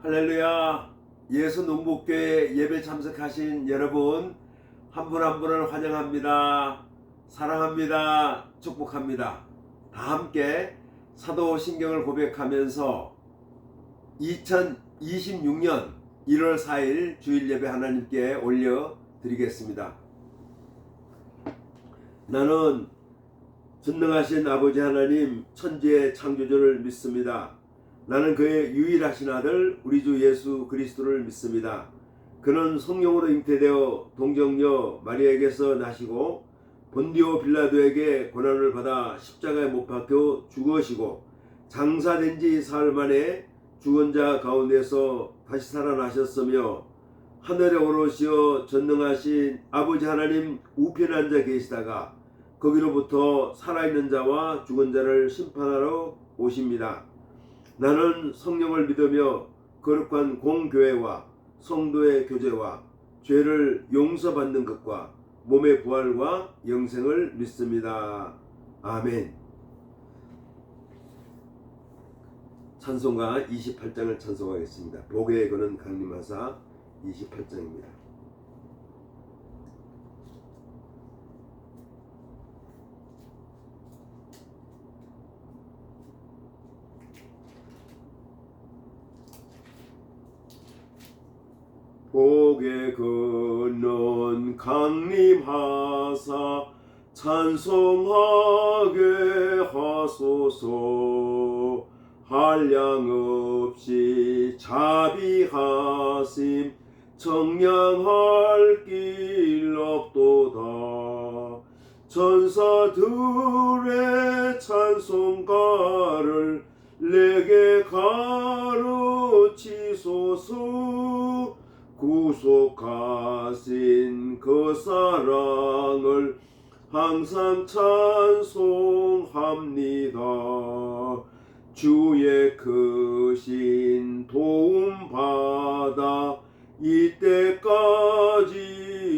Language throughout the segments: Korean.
할렐루야. 예수 농복교회 예배 참석하신 여러분 한 분 한 분을 환영합니다. 사랑합니다. 축복합니다. 다 함께 사도신경을 고백하면서 2026년 1월 4일 주일 예배 하나님께 올려드리겠습니다. 나는 전능하신 아버지 하나님 천지의 창조주를 믿습니다. 나는 그의 유일하신 아들 우리 주 예수 그리스도를 믿습니다. 그는 성령으로 잉태되어 동정녀 마리아에게서 나시고 본디오 빌라도에게 고난을 받아 십자가에 못 박혀 죽으시고 장사된 지 사흘 만에 죽은 자 가운데서 다시 살아나셨으며 하늘에 오르시어 전능하신 아버지 하나님 우편에 앉아 계시다가 거기로부터 살아있는 자와 죽은 자를 심판하러 오십니다. 나는 성령을 믿으며 거룩한 공교회와 성도의 교제와 죄를 용서받는 것과 몸의 부활과 영생을 믿습니다. 아멘. 찬송가 28장을 찬송하겠습니다. 복의 거는 강림하사 28장입니다. 복의 근원 강림하사 찬송하게 하소서. 한량없이 자비하심 청량할 길 없도다. 천사들의 찬송가를 내게 가르치소서. 구속하신 그 사랑을 항상 찬송합니다. 주의 크신 도움 받아 이때까지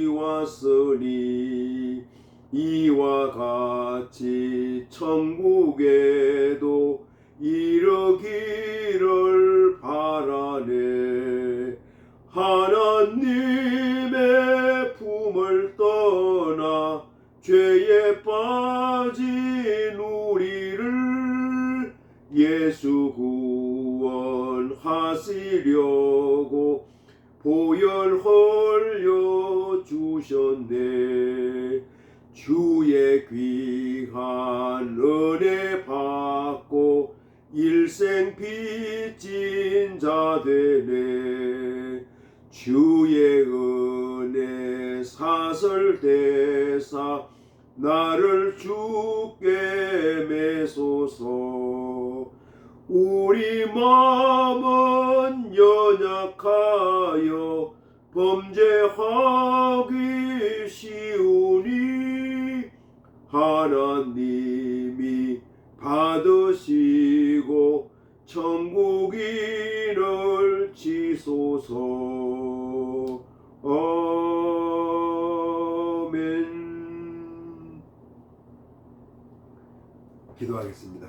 왔으니 이와 같이 천국에도 이르기를 바라네. 하나님의 품을 떠나 죄에 빠진 우리를 예수 구원하시려고 보혈 흘려 주셨네. 주의 귀한 은혜 받고 일생 빚진 자 되네. 주의 은혜 사설대사 나를 주께 매소서. 우리 마음은 연약하여 범죄하기 쉬우니 하나님이 받으시고 천국인을 지소서. 아멘. 기도하겠습니다.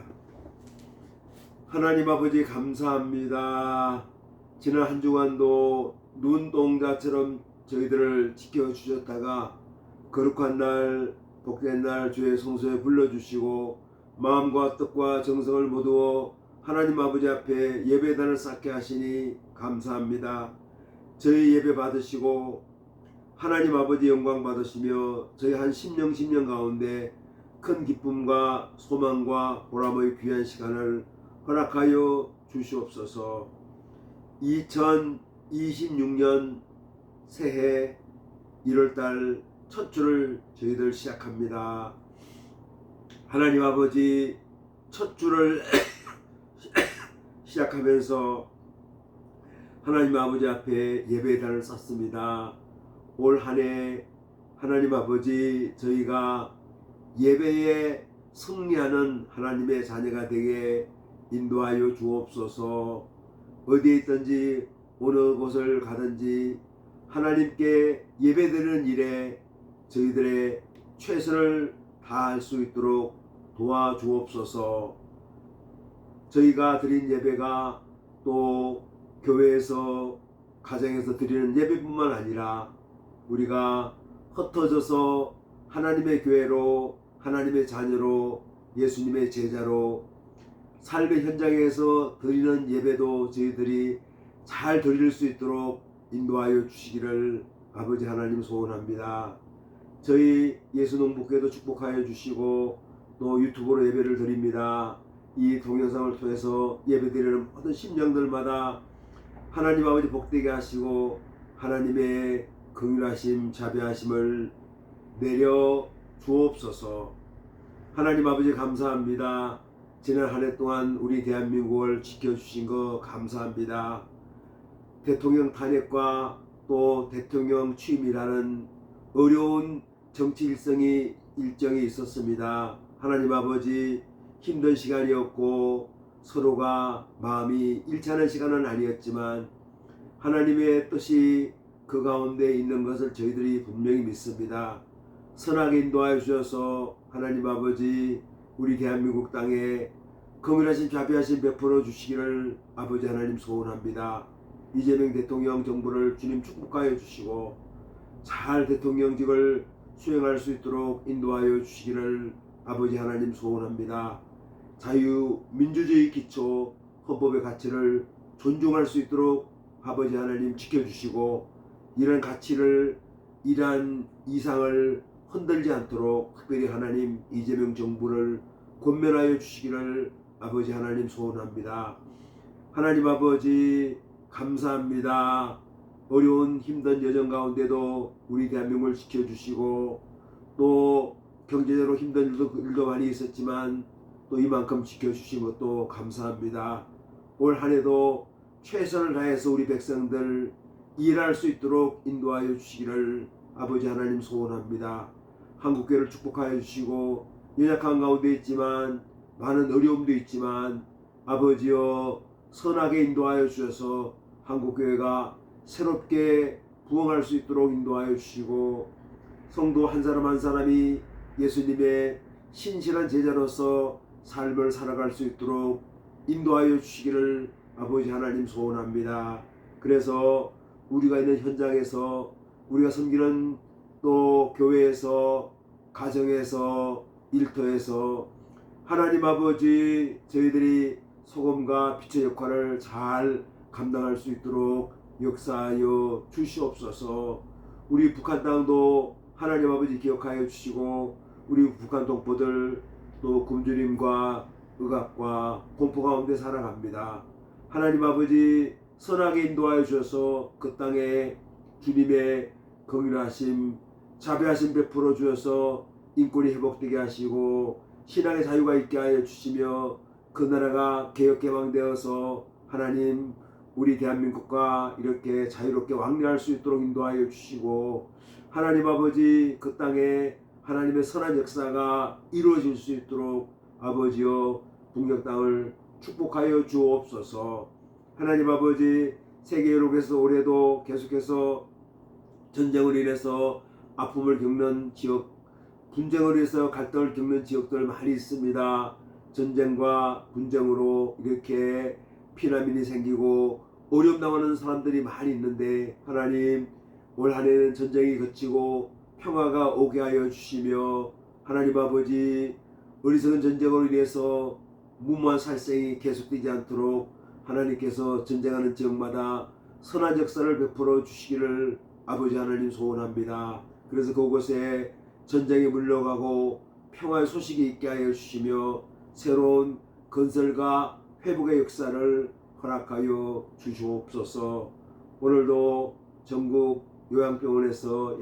하나님 아버지 감사합니다. 지난 한 주간도 눈동자처럼 저희들을 지켜주셨다가 거룩한 날 복된 날 주의 성소에 불러주시고 마음과 뜻과 정성을 모두 하나님 아버지 앞에 예배단을 쌓게 하시니 감사합니다. 저희 예배 받으시고 하나님 아버지 영광 받으시며 저희 한 10년 가운데 큰 기쁨과 소망과 보람의 귀한 시간을 허락하여 주시옵소서. 2026년 새해 1월달 첫 주를 저희들 시작합니다. 하나님 아버지 첫 주를 시작하면서 하나님 아버지 앞에 예배단을 쌓습니다. 올 한 해 하나님 아버지 저희가 예배에 승리하는 하나님의 자녀가 되게 인도하여 주옵소서. 어디에 있든지 어느 곳을 가든지 하나님께 예배드리는 일에 저희들의 최선을 다할 수 있도록 도와주옵소서. 저희가 드린 예배가 또 교회에서 가정에서 드리는 예배뿐만 아니라 우리가 흩어져서 하나님의 교회로 하나님의 자녀로 예수님의 제자로 삶의 현장에서 드리는 예배도 저희들이 잘 드릴 수 있도록 인도하여 주시기를 아버지 하나님 소원합니다. 저희 예수농부교회도 축복하여 주시고 또 유튜브로 예배를 드립니다. 이 동영상을 통해서 예배드리는 모든 심령들마다 하나님 아버지 복되게 하시고 하나님의 긍휼하심 자비하심을 내려 주옵소서. 하나님 아버지 감사합니다. 지난 한 해 동안 우리 대한민국을 지켜주신 거 감사합니다. 대통령 탄핵과 또 대통령 취임이라는 어려운 정치 일정이 있었습니다. 하나님 아버지 힘든 시간이었고 서로가 마음이 일치하는 시간은 아니었지만 하나님의 뜻이 그 가운데 있는 것을 저희들이 분명히 믿습니다. 선하게 인도하여 주셔서 하나님 아버지 우리 대한민국 땅에 긍휼하신 자비하신 베풀어 주시기를 아버지 하나님 소원합니다. 이재명 대통령 정부를 주님 축복하여 주시고 잘 대통령직을 수행할 수 있도록 인도하여 주시기를 아버지 하나님 소원합니다. 자유민주주의 기초 헌법의 가치를 존중할 수 있도록 아버지 하나님 지켜주시고 이런 가치를 이러한 이상을 흔들지 않도록 특별히 하나님 이재명 정부를 권면하여 주시기를 아버지 하나님 소원합니다. 하나님 아버지 감사합니다. 어려운 힘든 여정 가운데도 우리 대한민국을 지켜주시고 또 경제적으로 힘든 일도 많이 있었지만 또 이만큼 지켜주신 것도 감사합니다. 올 한 해도 최선을 다해서 우리 백성들 일할 수 있도록 인도하여 주시기를 아버지 하나님 소원합니다. 한국교회를 축복하여 주시고 연약한 가운데 있지만 많은 어려움도 있지만 아버지여 선하게 인도하여 주셔서 한국교회가 새롭게 부흥할 수 있도록 인도하여 주시고 성도 한 사람 한 사람이 예수님의 신실한 제자로서 삶을 살아갈 수 있도록 인도하여 주시기를 아버지 하나님 소원합니다. 그래서 우리가 있는 현장에서 우리가 섬기는 또 교회에서 가정에서 일터에서 하나님 아버지 저희들이 소금과 빛의 역할을 잘 감당할 수 있도록 역사하여 주시옵소서. 우리 북한 땅도 하나님 아버지 기억하여 주시고 우리 북한 동포들 또 굶주림과 억압과 공포 가운데 살아갑니다. 하나님 아버지 선하게 인도하여 주셔서 그 땅에 주님의 긍휼하심 자비하심 베풀어 주셔서 인권이 회복되게 하시고 신앙의 자유가 있게 하여 주시며 그 나라가 개혁개방되어서 하나님 우리 대한민국과 이렇게 자유롭게 왕래할 수 있도록 인도하여 주시고 하나님 아버지 그 땅에 하나님의 선한 역사가 이루어질 수 있도록 아버지여 북녘 땅을 축복하여 주옵소서. 하나님 아버지 세계 여러 곳에서 올해도 계속해서 전쟁으로 인해서 아픔을 겪는 지역, 분쟁으로 인해서 갈등을 겪는 지역들 많이 있습니다. 전쟁과 분쟁으로 이렇게 피난민이 생기고 어려움 당하는 사람들이 많이 있는데 하나님 올 한 해는 전쟁이 그치고 평화가 오게 하여 주시며 하나님 아버지 어리석은 전쟁으로 인해서 무모한 살생이 계속되지 않도록 하나님께서 전쟁하는 지역마다 선한 역사를 베풀어 주시기를 아버지 하나님 소원합니다. 그래서 그곳에 전쟁이 물러가고 평화의 소식이 있게 하여 주시며 새로운 건설과 회복의 역사를 허락하여 주시옵소서. 오늘도 전국 요양병원에서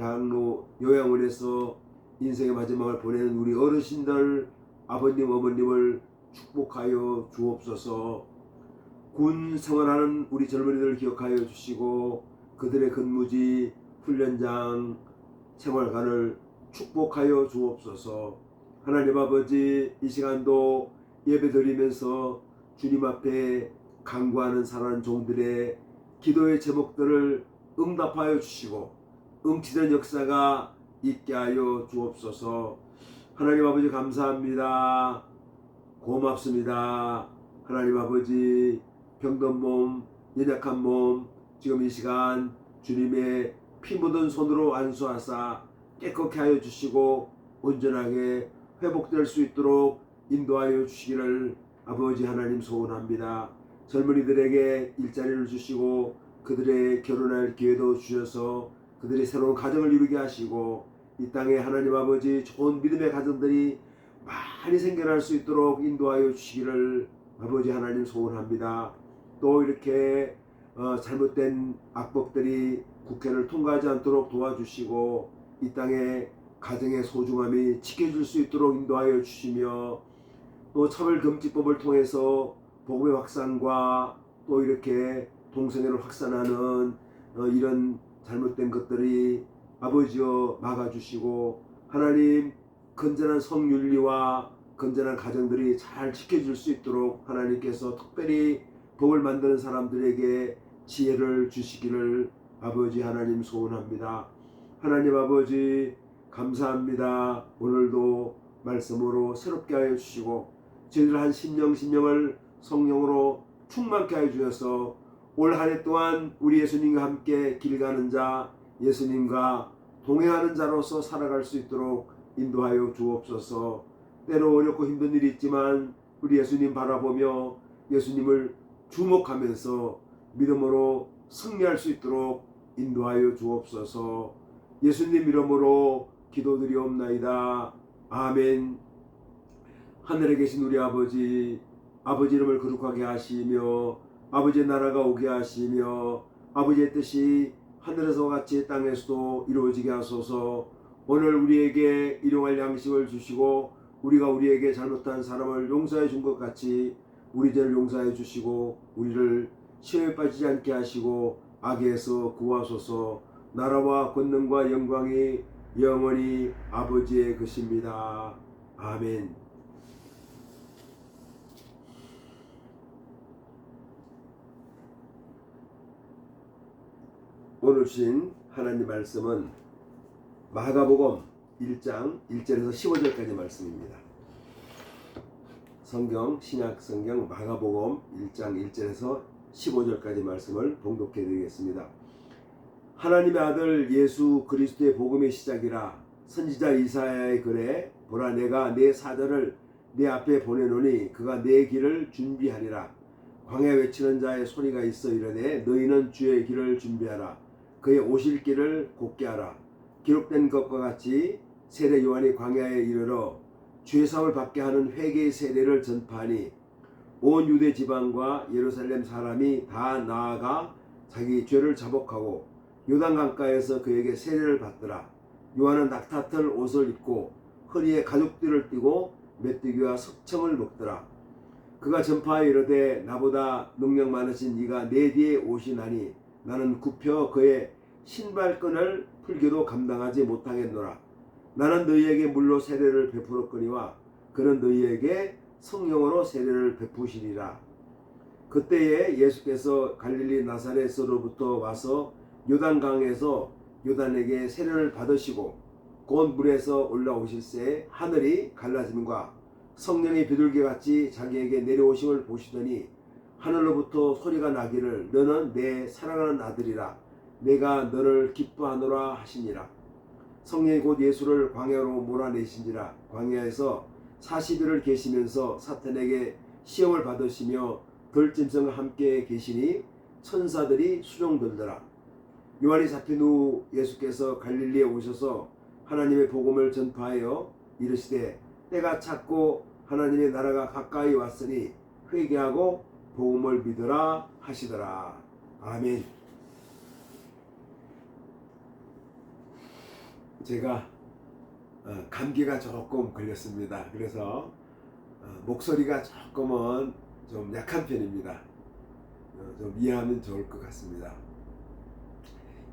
요양원에서 인생의 마지막을 보내는 우리 어르신들 아버님 어머님을 축복하여 주옵소서. 군 생활하는 우리 젊은이들을 기억하여 주시고 그들의 근무지 훈련장 생활관을 축복하여 주옵소서. 하나님 아버지 이 시간도 예배드리면서 주님 앞에 간구하는 사랑하는 종들의 기도의 제목들을 응답하여 주시고 응치된 역사가 있게 하여 주옵소서. 하나님 아버지 감사합니다. 고맙습니다. 하나님 아버지 병든 몸 연약한 몸 지금 이 시간 주님의 피 묻은 손으로 안수하사 깨끗게 하여 주시고 온전하게 회복될 수 있도록 인도하여 주시기를 아버지 하나님 소원합니다. 젊은이들에게 일자리를 주시고 그들의 결혼할 기회도 주셔서 그들이 새로운 가정을 이루게 하시고 이 땅에 하나님 아버지 좋은 믿음의 가정들이 많이 생겨날 수 있도록 인도하여 주시기를 아버지 하나님 소원합니다. 또 이렇게 잘못된 악법들이 국회를 통과하지 않도록 도와주시고 이 땅에 가정의 소중함이 지켜질 수 있도록 인도하여 주시며 또 차별금지법을 통해서 복음의 확산과 또 이렇게 동성애를 확산하는 이런 잘못된 것들이 아버지여 막아주시고 하나님 건전한 성윤리와 건전한 가정들이 잘 지켜질 수 있도록 하나님께서 특별히 법을 만드는 사람들에게 지혜를 주시기를 아버지 하나님 소원합니다. 하나님 아버지 감사합니다. 오늘도 말씀으로 새롭게 하여 주시고 저희들 한 심령을 성령으로 충만케 하여 주셔서 올 한 해 동안 우리 예수님과 함께 길 가는 자, 예수님과 동행하는 자로서 살아갈 수 있도록 인도하여 주옵소서. 때로 어렵고 힘든 일이 있지만 우리 예수님 바라보며 예수님을 주목하면서 믿음으로 승리할 수 있도록 인도하여 주옵소서. 예수님 이름으로 기도드리옵나이다. 아멘. 하늘에 계신 우리 아버지, 아버지 이름을 거룩하게 하시며 아버지의 나라가 오게 하시며 아버지의 뜻이 하늘에서와 같이 땅에서도 이루어지게 하소서. 오늘 우리에게 일용할 양식을 주시고 우리가 우리에게 잘못한 사람을 용서해 준 것 같이 우리 죄를 용서해 주시고 우리를 시험에 빠지지 않게 하시고 악에서 구하소서. 나라와 권능과 영광이 영원히 아버지의 것입니다. 아멘. 오늘 주신 하나님 말씀은 마가복음 1장 1절에서 15절까지 말씀입니다. 성경 신약 성경 마가복음 1장 1절에서 15절까지 말씀을 봉독해 드리겠습니다. 하나님의 아들 예수 그리스도의 복음의 시작이라. 선지자 이사야의 글에 보라 내가 내 사자를 내 앞에 보내노니 그가 내 길을 준비하리라. 광야 외치는 자의 소리가 있어 이르되 너희는 주의 길을 준비하라. 그의 오실 길을 곧게 하라. 기록된 것과 같이 세례 요한이 광야에 이르러 주의 사함을 받게 하는 회개의 세례를 전파하니 온 유대 지방과 예루살렘 사람이 다 나아가 자기 죄를 자복하고 요단 강가에서 그에게 세례를 받더라. 요한은 낙타털 옷을 입고 허리에 가죽띠를 띠고 메뚜기와 석청을 먹더라. 그가 전파하여 이르되 나보다 능력 많으신 이가 내 뒤에 오시나니 나는 굽혀 그의 신발끈을 풀기도 감당하지 못하겠노라. 나는 너희에게 물로 세례를 베풀었거니와 그는 너희에게 성령으로 세례를 베푸시리라. 그때에 예수께서 갈릴리 나사렛으로부터 와서 요단강에서 요단에게 세례를 받으시고 곧 물에서 올라오실새 하늘이 갈라짐과 성령이 비둘기같이 자기에게 내려오심을 보시더니 하늘로부터 소리가 나기를 너는 내 사랑하는 아들이라 내가 너를 기뻐하노라 하시니라. 성령이 곧 예수를 광야로 몰아내신지라. 광야에서 40일을 계시면서 사탄에게 시험을 받으시며 들짐승과 함께 계시니 천사들이 수종들더라. 요한이 잡힌 후 예수께서 갈릴리에 오셔서 하나님의 복음을 전파하여 이르시되 때가 찼고 하나님의 나라가 가까이 왔으니 회개하고 복음을 믿으라 하시더라. 아멘. 제가 감기가 조금 걸렸습니다. 그래서 목소리가 조금은 좀 약한 편입니다. 좀 이해하면 좋을 것 같습니다.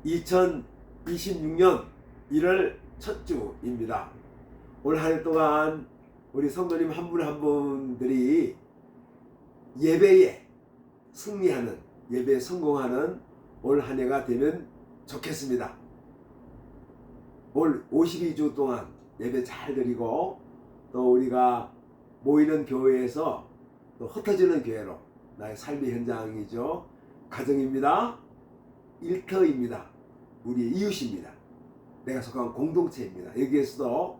2026년 1월 첫 주입니다. 올 한 해 동안 우리 성도님 한 분 한 분들이 예배에 승리하는, 예배에 성공하는 올 한 해가 되면 좋겠습니다. 올 52주 동안 예배 잘 드리고 또 우리가 모이는 교회에서 또 흩어지는 교회로 나의 삶의 현장이죠. 가정입니다. 일터입니다. 우리 이웃입니다. 내가 속한 공동체입니다. 여기에서도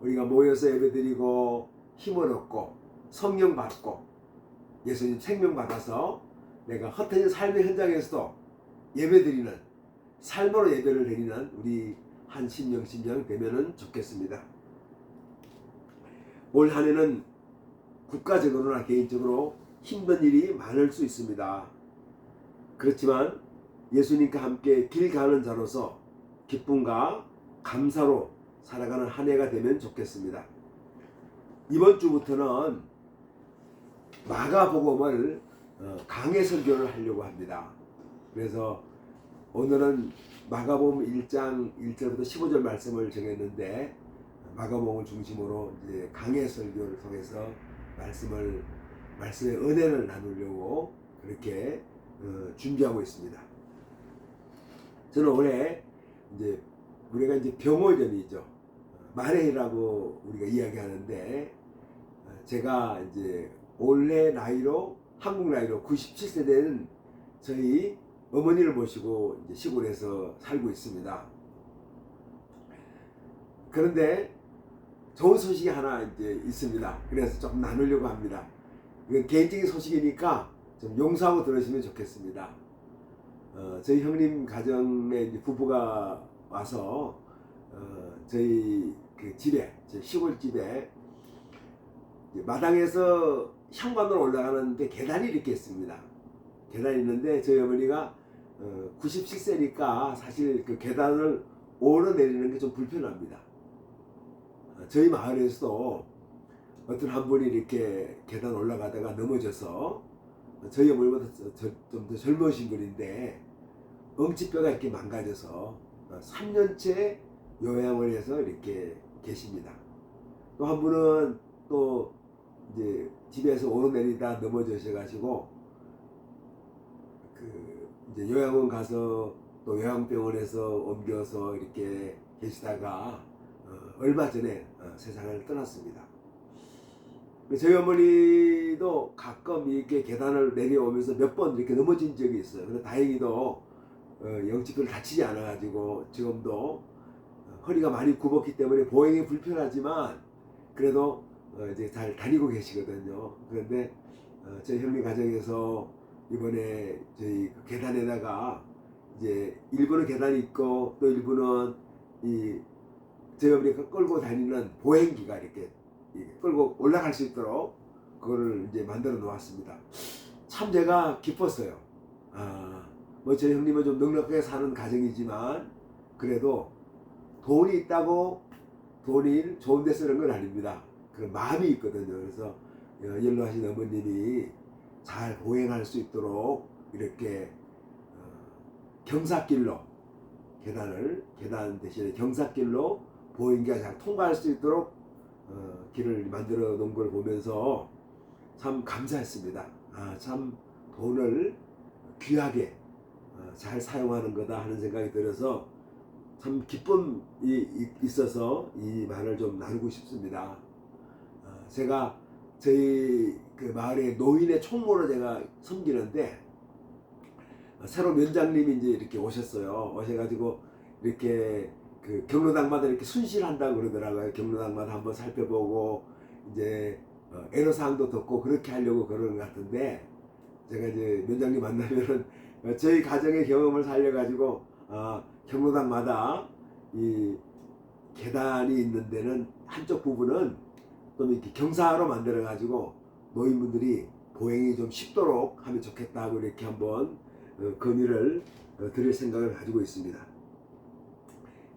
우리가 모여서 예배드리고 힘을 얻고 성령 받고 예수님 생명 받아서 내가 흩어진 삶의 현장에서도 예배드리는 삶으로 예배를 드리는 우리 한 심령 되면은 좋겠습니다. 올 한 해는 국가적으로나 개인적으로 힘든 일이 많을 수 있습니다. 그렇지만 예수님과 함께 길 가는 자로서 기쁨과 감사로 살아가는 한 해가 되면 좋겠습니다. 이번 주부터는 마가복음을 강해 설교를 하려고 합니다. 그래서 오늘은 마가복음 1장 1절부터 15절 말씀을 정했는데 마가복음을 중심으로 이제 강해 설교를 통해서 말씀의 은혜를 나누려고 그렇게 준비하고 있습니다. 저는 올해 이제 우리가 이제 병호전이죠. 만해라고 우리가 이야기하는데 제가 이제 올해 나이로 한국 나이로 97세 된 저희 어머니를 모시고 이제 시골에서 살고 있습니다. 그런데 좋은 소식이 하나 이제 있습니다. 그래서 조금 나누려고 합니다. 이건 개인적인 소식이니까 좀 용서하고 들으시면 좋겠습니다. 저희 형님 가정에 이제 부부가 와서 저희 그 집에, 제 시골 집에 마당에서 현관으로 올라가는데 계단이 이렇게 있습니다. 계단이 있는데 저희 어머니가 97세니까 사실 그 계단을 오르내리는 게 좀 불편합니다. 저희 마을에서도 어떤 한 분이 이렇게 계단 올라가다가 넘어져서 저희 어머니보다 좀 더 젊으신 분인데 엄지뼈가 이렇게 망가져서 3년째 요양을 해서 이렇게 계십니다. 또 한 분은 또 이제 집에서 오르내리다 넘어져셔가지고 그 이제 요양원 가서 또 요양병원에서 옮겨서 이렇게 계시다가 얼마 전에 세상을 떠났습니다. 저희 어머니도 가끔 이렇게 계단을 내려오면서 몇 번 이렇게 넘어진 적이 있어요. 근데 다행히도 영치뼈를 다치지 않아가지고 지금도 허리가 많이 굽었기 때문에 보행이 불편하지만 그래도 이제 잘 다니고 계시거든요. 그런데 저희 형님 가정에서 이번에 저희 그 계단에다가 이제 일부는 계단이 있고 또 일부는 이 저희 어머니가 끌고 다니는 보행기가 이렇게 끌고 올라갈 수 있도록 그거를 이제 만들어 놓았습니다. 참 제가 기뻤어요. 뭐 저희 형님은 좀 넉넉하게 사는 가정이지만 그래도 돈이 있다고 돈이 좋은 데 쓰는 건 아닙니다. 그런 마음이 있거든요. 그래서 연로하신 어머님이 잘 보행할 수 있도록 이렇게 경사길로 계단 대신에 경사길로 보행기가 잘 통과할 수 있도록 길을 만들어 놓은 걸 보면서 참 감사했습니다. 참 돈을 귀하게 잘 사용하는 거다 하는 생각이 들어서 참 기쁨이 있어서 이 말을 좀 나누고 싶습니다. 제가 저희 그 마을의 노인의 총무로 제가 섬기는데 새로 면장님이 이제 이렇게 오셨어요. 오셔가지고 이렇게 그 경로당마다 이렇게 순실한다고 그러더라고요. 경로당마다 한번 살펴보고 이제 애로사항도 듣고 그렇게 하려고 그러는 것 같은데 제가 이제 면장님 만나면은 저희 가정의 경험을 살려가지고 경로당마다 이 계단이 있는 데는 한쪽 부분은 좀 이렇게 경사로 만들어 가지고 노인분들이 보행이 좀 쉽도록 하면 좋겠다고 이렇게 한번 건의를 드릴 생각을 가지고 있습니다.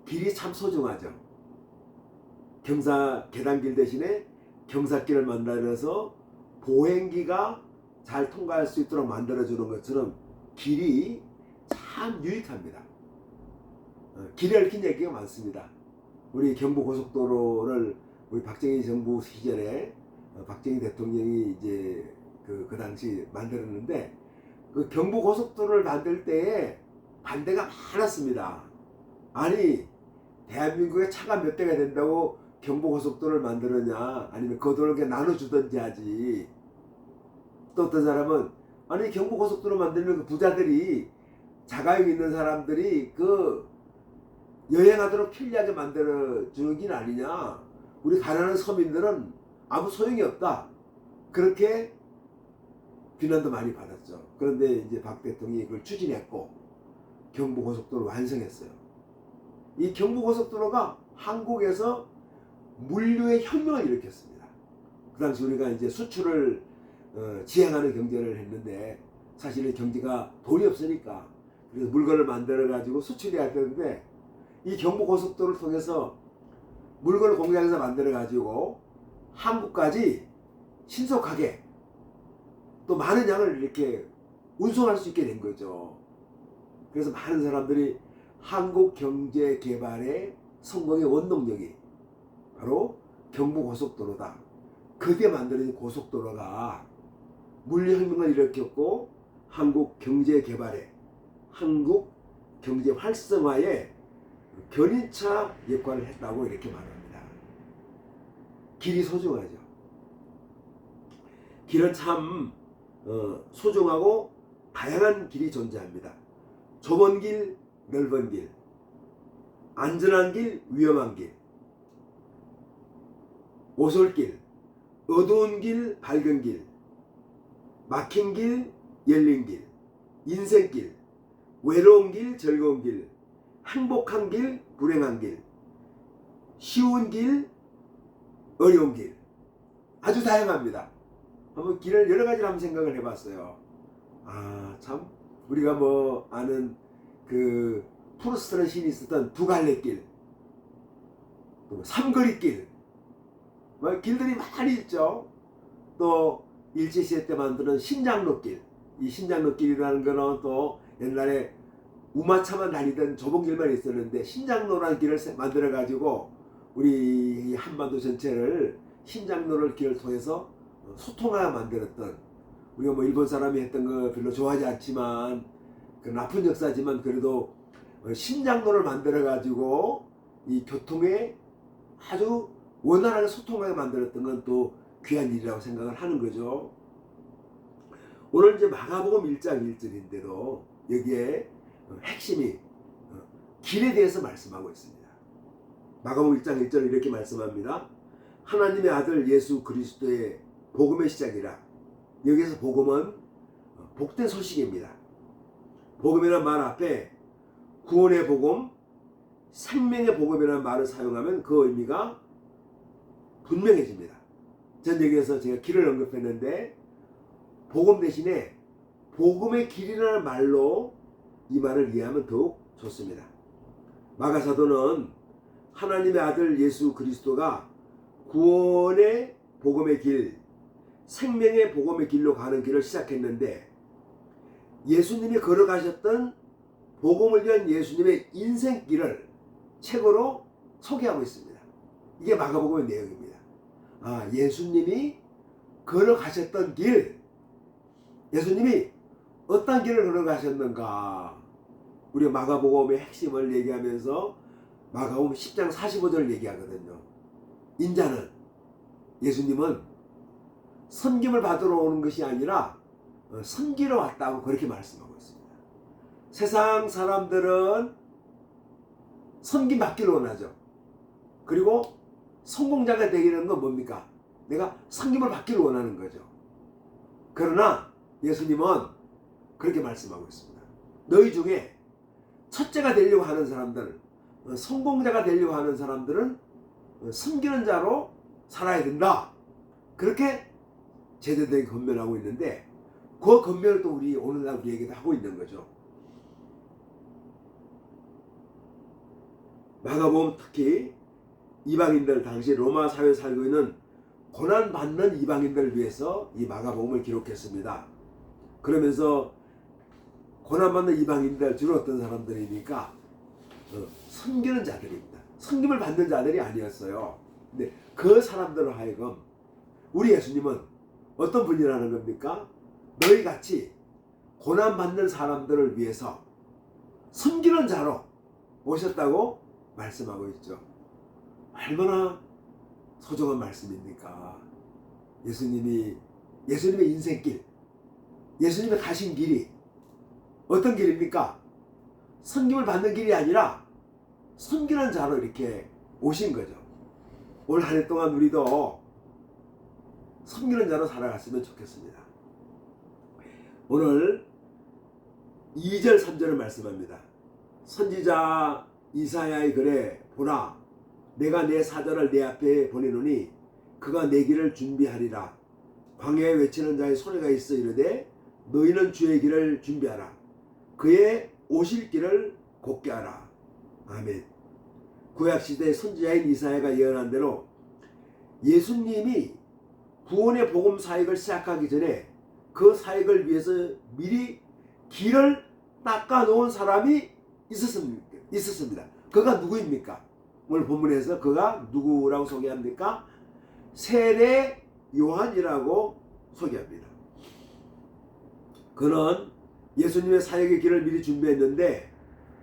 길이 참 소중하죠. 계단길 대신에 경사길을 만들어서 보행기가 잘 통과할 수 있도록 만들어주는 것처럼 길이 참 유익합니다. 길에 얽힌 얘기가 많습니다. 우리 경부고속도로를 우리 박정희 정부 시절에 박정희 대통령이 이제 그 당시 만들었는데 그 경부고속도로를 만들 때에 반대가 많았습니다. 아니 대한민국에 차가 몇 대가 된다고 경부고속도로를 만들었냐 아니면 그 돈을 그냥 나눠주든지 하지. 또 어떤 사람은 아니 경부고속도로 만들면 그 부자들이 자가용 있는 사람들이 그 여행하도록 편리하게 만들어 주는 길 아니냐. 우리 가난한 서민들은 아무 소용이 없다. 그렇게 비난도 많이 받았죠. 그런데 이제 박 대통령이 그걸 추진했고 경부고속도로 완성했어요. 이 경부고속도로가 한국에서 물류의 혁명을 일으켰습니다. 그 당시 우리가 이제 수출을 지향하는 경제를 했는데 사실은 경제가 돈이 없으니까 그래서 물건을 만들어 가지고 수출해야 되는데 이 경부고속도로를 통해서 물건을 공장에서 만들어 가지고 한국까지 신속하게 또 많은 양을 이렇게 운송할 수 있게 된 거죠. 그래서 많은 사람들이 한국 경제 개발의 성공의 원동력이 바로 경부고속도로다. 그게 만들어진 고속도로가 물류혁명을 일으켰고 한국 경제 개발에, 한국 경제 활성화에 견인차 역할을 했다고 이렇게 말합니다. 길이 소중하죠. 길은 참 소중하고 다양한 길이 존재합니다. 좁은 길, 넓은 길, 안전한 길, 위험한 길, 오솔길, 어두운 길, 밝은 길, 막힌 길, 열린 길, 인생길, 외로운 길, 즐거운 길, 행복한 길, 불행한 길, 쉬운 길, 어려운 길, 아주 다양합니다. 한번 길을 여러 가지를 한번 생각을 해봤어요. 아, 참 우리가 뭐 아는 그 프루스트라는 시인이 있었던 두 갈래 길, 또 삼거리 길, 뭐 길들이 많이 있죠. 또 일제시대 때 만드는 신장로길, 이 신장로길이라는 거는 또 옛날에 우마차만 다니던 좁은 길만 있었는데 신장로라는 길을 만들어 가지고 우리 한반도 전체를 신장로를 길을 통해서 소통하게 만들었던, 우리가 뭐 일본 사람이 했던 거 별로 좋아하지 않지만 그 나쁜 역사지만 그래도 신장로를 만들어 가지고 이 교통에 아주 원활하게 소통하게 만들었던 건 또 귀한 일이라고 생각을 하는 거죠. 오늘 이제 마가복음 1장 1절인데도 여기에 핵심이 길에 대해서 말씀하고 있습니다. 마가복음 1장 1절 이렇게 말씀합니다. 하나님의 아들 예수 그리스도의 복음의 시작이라. 여기서 복음은 복된 소식입니다. 복음이라는 말 앞에 구원의 복음, 생명의 복음이라는 말을 사용하면 그 의미가 분명해집니다. 전 여기에서 제가 길을 언급했는데 복음 대신에 복음의 길이라는 말로 이 말을 이해하면 더욱 좋습니다. 마가사도는 하나님의 아들 예수 그리스도가 구원의 복음의 길, 생명의 복음의 길로 가는 길을 시작했는데 예수님이 걸어가셨던 복음을 위한 예수님의 인생길을 책으로 소개하고 있습니다. 이게 마가복음의 내용입니다. 아, 예수님이 걸어가셨던 길, 예수님이 어떤 길을 걸어가셨는가, 우리 마가복음의 핵심을 얘기하면서 마가복음 10장 45절을 얘기하거든요. 인자는, 예수님은 섬김을 받으러 오는 것이 아니라 섬기러 왔다고 그렇게 말씀하고 있습니다. 세상 사람들은 섬김 받기를 원하죠. 그리고 성공자가 되기는 건 뭡니까? 내가 섬김을 받기를 원하는 거죠. 그러나 예수님은 그렇게 말씀하고 있습니다. 너희 중에 첫째가 되려고 하는 사람들, 성공자가 되려고 하는 사람들은 섬기는 자로 살아야 된다. 그렇게 제대되게 권면하고 있는데 그 권면을 또 우리 오늘날 우리에게도 하고 있는 거죠. 마가복음 특히 이방인들, 당시 로마 사회에 살고 있는 고난받는 이방인들을 위해서 이 마가복음을 기록했습니다. 그러면서 고난받는 이방인들 주로 어떤 사람들이니까 섬기는 자들입니다. 섬김을 받는 자들이 아니었어요. 근데 그 사람들로 하여금 우리 예수님은 어떤 분이라는 겁니까? 너희같이 고난받는 사람들을 위해서 섬기는 자로 오셨다고 말씀하고 있죠. 얼마나 소중한 말씀입니까? 예수님의 인생길, 예수님이 가신 길이 어떤 길입니까? 섬김을 받는 길이 아니라 섬기는 자로 이렇게 오신 거죠. 올 한 해 동안 우리도 섬기는 자로 살아갔으면 좋겠습니다. 오늘 2절 3절을 말씀합니다. 선지자 이사야의 글에 보라, 내가 내 사자를 내 앞에 보내노니 그가 내 길을 준비하리라. 광야에 외치는 자의 소리가 있어 이르되 너희는 주의 길을 준비하라. 그의 오실 길을 곧게 하라. 아멘. 구약시대의 선지자인 이사야가 예언한 대로 예수님이 구원의 복음 사역을 시작하기 전에 그 사역을 위해서 미리 길을 닦아 놓은 사람이 있었습니다. 그가 누구입니까? 오늘 본문에서 그가 누구라고 소개합니까? 세례 요한이라고 소개합니다. 그는 예수님의 사역의 길을 미리 준비했는데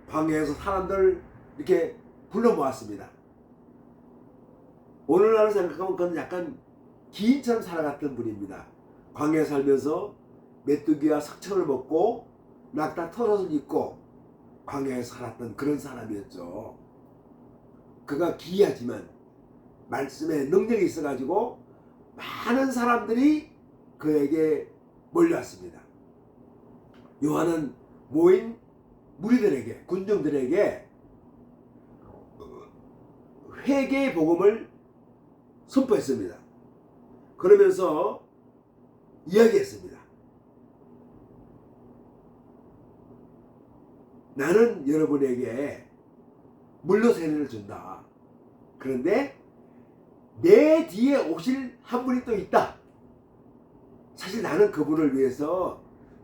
광야에서 사람들 이렇게 불러 모았습니다. 오늘날로 생각하면 그는 약간 기인처럼 살아갔던 분입니다. 광야에 살면서 메뚜기와 석청을 먹고 낙타 털옷을 입고 광야에 살았던 그런 사람이었죠. 그가 기이하지만 말씀에 능력이 있어가지고 많은 사람들이 그에게 몰려왔습니다. 요한은 모인 무리들에게, 군중들에게 회개의 복음을 선포했습니다. 그러면서 이야기했습니다. 나는 여러분에게 물로 세례를 준다. 그런데 내 뒤에 오실 한 분이 또 있다. 사실 나는 그분을 위해서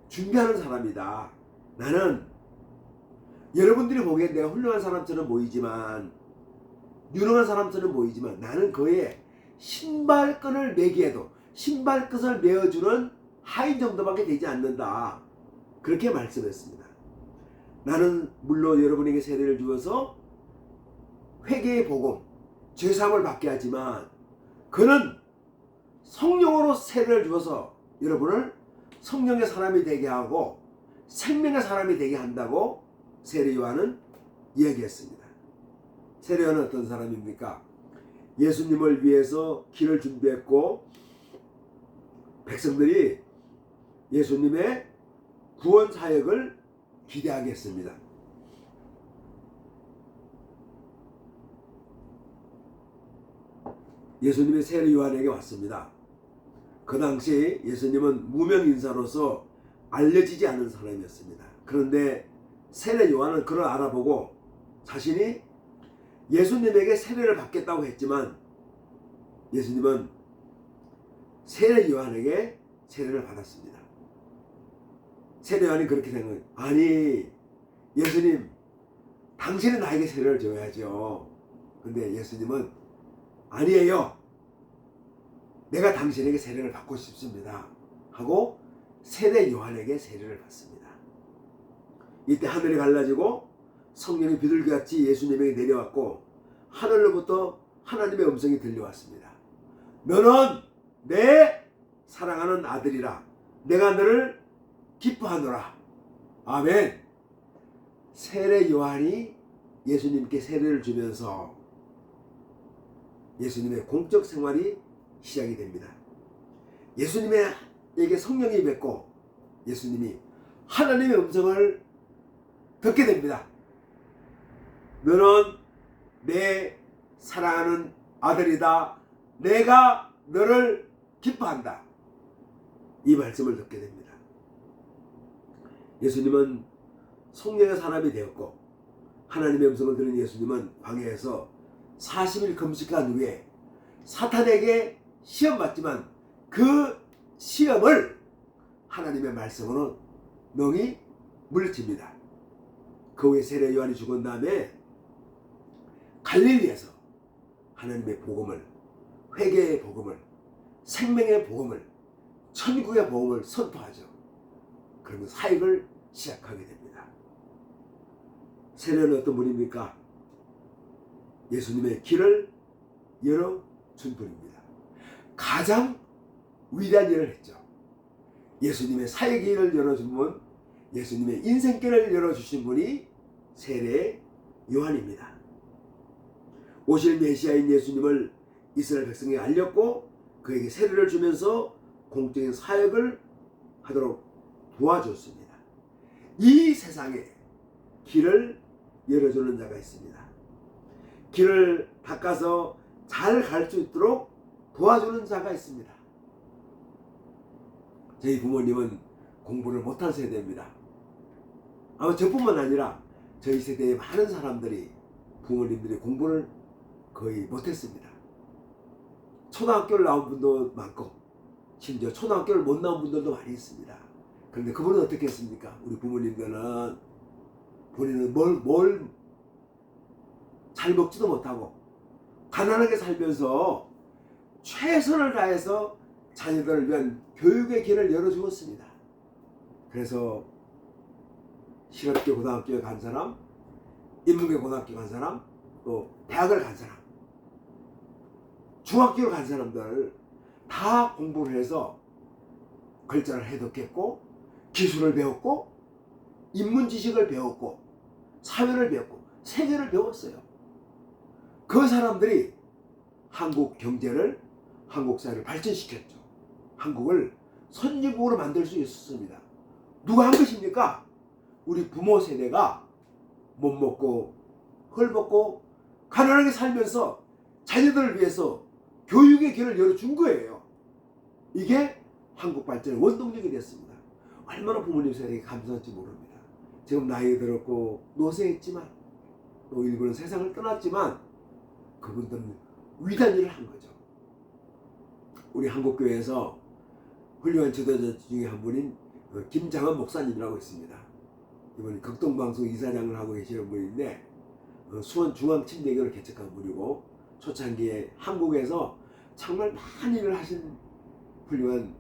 준비하는 사람이다. 나는 여러분들이 보기엔 내가 훌륭한 사람처럼 보이지만, 유능한 사람처럼 보이지만, 나는 그의 신발끈을 매기에도 신발끝을 메어주는 하인 정도밖에 되지 않는다. 그렇게 말씀했습니다. 나는 물론 여러분에게 세례를 주어서 회개의 복음, 죄사함을 받게 하지만 그는 성령으로 세례를 주어서 여러분을 성령의 사람이 되게 하고 생명의 사람이 되게 한다고 세례 요한은 이야기했습니다. 세례 요한은 어떤 사람입니까? 예수님을 위해서 길을 준비했고 백성들이 예수님의 구원 사역을 기대하게 했습니다. 예수님이 세례 요한에게 왔습니다. 그 당시 예수님은 무명 인사로서 알려지지 않은 사람이었습니다. 그런데 세례 요한은 그를 알아보고 자신이 예수님에게 세례를 받겠다고 했지만 예수님은 세례 요한에게 세례를 받았습니다. 세례 요한이 그렇게 생각해요. 아니 예수님, 당신은 나에게 세례를 줘야죠. 근데 예수님은 아니에요. 내가 당신에게 세례를 받고 싶습니다. 하고 세례 요한에게 세례를 받습니다. 이때 하늘이 갈라지고 성령이 비둘기같이 예수님에게 내려왔고 하늘로부터 하나님의 음성이 들려왔습니다. 너는 내 사랑하는 아들이라. 내가 너를 기뻐하노라. 아멘. 세례 요한이 예수님께 세례를 주면서 예수님의 공적 생활이 시작이 됩니다. 예수님에게 성령이 맺고 예수님이 하나님의 음성을 듣게 됩니다. 너는 내 사랑하는 아들이다. 내가 너를 기뻐한다. 이 말씀을 듣게 됩니다. 예수님은 성령의 사람이 되었고 하나님의 음성을 들은 예수님은 광야에서 40일 금식한 후에 사탄에게 시험받지만 그 시험을 하나님의 말씀으로 능히 물리칩니다. 그 후에 세례 요한이 죽은 다음에 갈릴리에서 하나님의 복음을, 회개의 복음을, 생명의 복음을, 천국의 복음을 선포하죠. 그러면 사역을 시작하게 됩니다. 세례는 어떤 분입니까? 예수님의 길을 열어준 분입니다. 가장 위대한 일을 했죠. 예수님의 사역길을 열어준 분, 예수님의 인생길을 열어주신 분이 세례 요한입니다. 오실 메시아인 예수님을 이스라엘 백성에게 알렸고 그에게 세례를 주면서 공적인 사역을 하도록 도와줬습니다. 이 세상에 길을 열어주는 자가 있습니다. 길을 닦아서 잘 갈 수 있도록 도와주는 자가 있습니다. 저희 부모님은 공부를 못한 세대입니다. 아마 저뿐만 아니라 저희 세대의 많은 사람들이 부모님들이 공부를 거의 못했습니다. 초등학교를 나온 분도 많고 심지어 초등학교를 못 나온 분들도 많이 있습니다. 그런데 그분은 어떻게 했습니까? 우리 부모님들은 본인은 뭘 잘 먹지도 못하고 가난하게 살면서 최선을 다해서 자녀들을 위한 교육의 길을 열어주었습니다. 그래서 실업계 고등학교에 간 사람, 인문계 고등학교 간 사람, 또 대학을 간 사람, 중학교를 간 사람들 다 공부를 해서 글자를 해독했고 기술을 배웠고 인문 지식을 배웠고 사회를 배웠고 세계를 배웠어요. 그 사람들이 한국 경제를, 한국 사회를 발전시켰죠. 한국을 선진국으로 만들 수 있었습니다. 누가 한 것입니까? 우리 부모 세대가 못 먹고 헐벗고 가난하게 살면서 자녀들을 위해서 교육의 길을 열어준 거예요. 이게 한국 발전의 원동력이 됐습니다. 얼마나 부모님 세대에게 감사한지 모릅니다. 지금 나이 들었고 노쇠했지만 또 일부는 세상을 떠났지만 그분들은 위대한 일을 한 거죠. 우리 한국교회에서 훌륭한 지도자 중에 한 분인 김장한 목사님이라고 있습니다. 이분이 극동방송 이사장을 하고 계시는 분인데 수원 중앙침례교를 개척한 분이고 초창기에 한국에서 정말 많은 일을 하신 훌륭한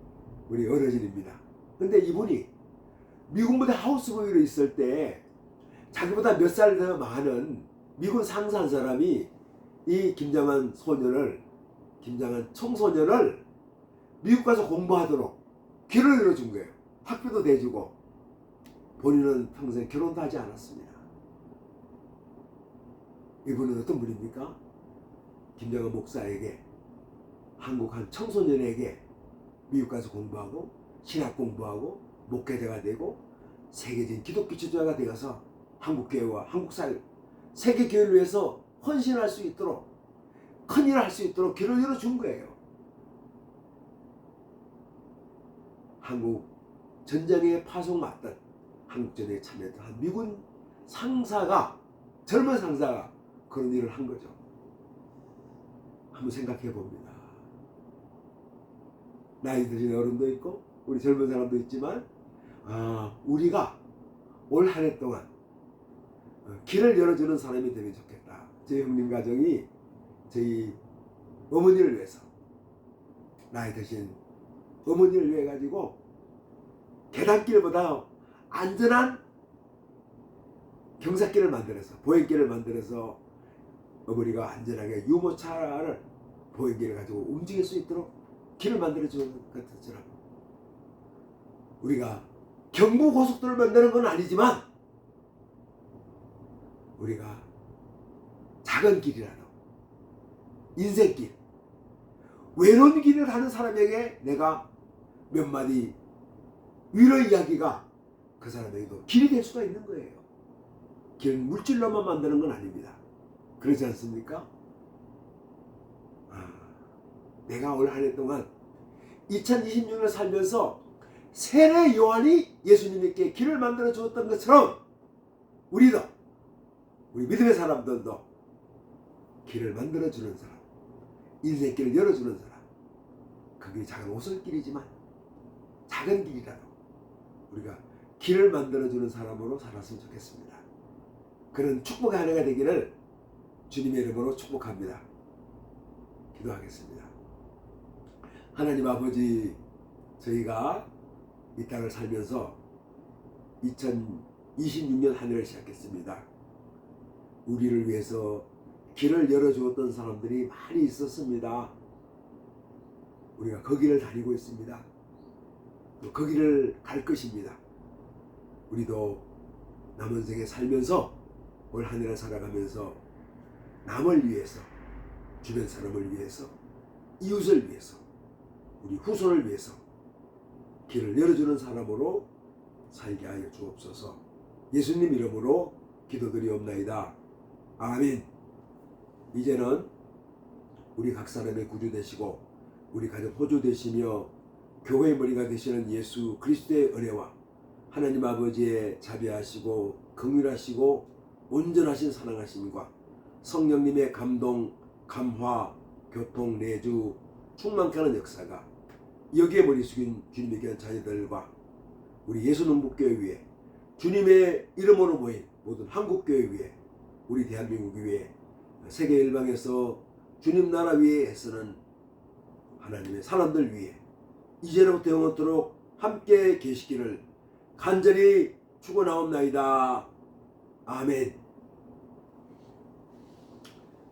우리 어르신입니다. 근데 이분이 미국 무대 하우스보이로 있을 때 자기보다 몇 살 더 많은 미군 상사 한 사람이 이 김장한 청소년을 미국 가서 공부하도록 길을 열어준 거예요. 학비도 대주고 본인은 평생 결혼도 하지 않았습니다. 이분은 어떤 분입니까? 김장한 목사에게 한국 한 청소년에게 미국 가서 공부하고 신학 공부하고 목회자가 되고 세계적인 기독교 지도자가 되어서 한국교회와 한국사회 세계교회를 위해서 헌신할 수 있도록 큰일을 할 수 있도록 길을 열어준 거예요. 한국 전쟁에 파송맞던 한국전쟁에 참여했던 한 미군 상사가 젊은 상사가 그런 일을 한 거죠. 한번 생각해 봅니다. 나이 드신 어른도 있고 우리 젊은 사람도 있지만 우리가 올 한 해 동안 길을 열어주는 사람이 되면 좋겠다. 저희 형님 가정이 저희 어머니를 위해서 나이 드신 어머니를 위해 가지고 계단길보다 안전한 경사길을 만들어서 보행길을 만들어서 어머니가 안전하게 유모차를 보행길을 가지고 움직일 수 있도록 길을 만들어주는 것처럼 우리가 경부고속도로를 만드는 건 아니지만 우리가 작은 길이라도 인생길 외로운 길을 가는 사람에게 내가 몇 마디 위로 이야기가 그 사람에게도 길이 될 수가 있는 거예요. 길은 물질로만 만드는 건 아닙니다. 그렇지 않습니까? 내가 올 한 해 동안 2026년을 살면서 세례 요한이 예수님께 길을 만들어 주었던 것처럼 우리 믿음의 사람들도 길을 만들어 주는 사람, 인생길을 열어주는 사람, 그게 작은 오솔길이지만 작은 길이라도 우리가 길을 만들어주는 사람으로 살았으면 좋겠습니다. 그런 축복의 한 해가 되기를 주님의 이름으로 축복합니다. 기도하겠습니다. 하나님 아버지, 저희가 이 땅을 살면서 2026년 한 해를 시작했습니다. 우리를 위해서 길을 열어주었던 사람들이 많이 있었습니다. 우리가 그 길을 다니고 있습니다. 그 길을 갈 것입니다. 우리도 남은 생에 살면서 올 한 해를 살아가면서 남을 위해서, 주변 사람을 위해서, 이웃을 위해서, 우리 후손을 위해서 길을 열어주는 사람으로 살게 하여 주옵소서. 예수님 이름으로 기도드리옵나이다. 아멘. 이제는 우리 각 사람의 구주 되시고 우리 가족 호주 되시며 교회의 머리가 되시는 예수 그리스도의 은혜와 하나님 아버지의 자비하시고 긍휼하시고 온전하신 사랑하심과 성령님의 감동, 감화, 교통, 내주, 충만케 하는 역사가 여기에 머리 숙인 주님의 귀한 자녀들과 우리 예수농복교회 위에 주님의 이름으로 모인 모든 한국교회 위에 우리 대한민국 위에 세계 일방에서 주님 나라 위에 애쓰는 하나님의 사람들 위에 이제로부터 영원토록 함께 계시기를 간절히 축원하옵나이다. 아멘.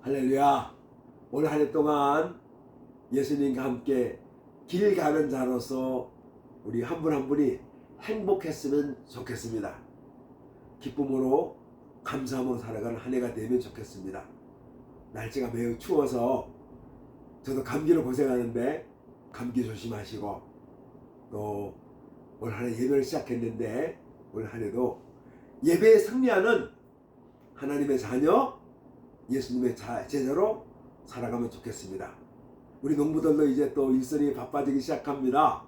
할렐루야. 올 한 해 동안 예수님과 함께 길 가는 자로서 우리 한 분 한 분이 행복했으면 좋겠습니다. 기쁨으로 감사함으로 살아가는 한 해가 되면 좋겠습니다. 날씨가 매우 추워서 저도 감기로 고생하는데 감기 조심하시고 또 올 한 해 예배를 시작했는데 올 한 해도 예배에 승리하는 하나님의 자녀 예수님의 제자로 살아가면 좋겠습니다. 우리 농부들도 이제 또 일손이 바빠지기 시작합니다.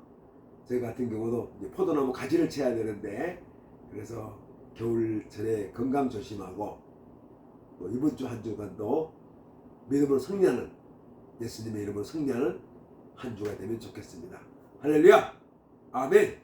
저희 같은 경우도 이제 포도나무 가지를 채야 되는데 그래서 겨울철에 건강 조심하고 또 이번 주 한 주간도 믿음으로 승리하는 예수님의 이름으로 승리하는 한 주가 되면 좋겠습니다. 할렐루야! 아멘!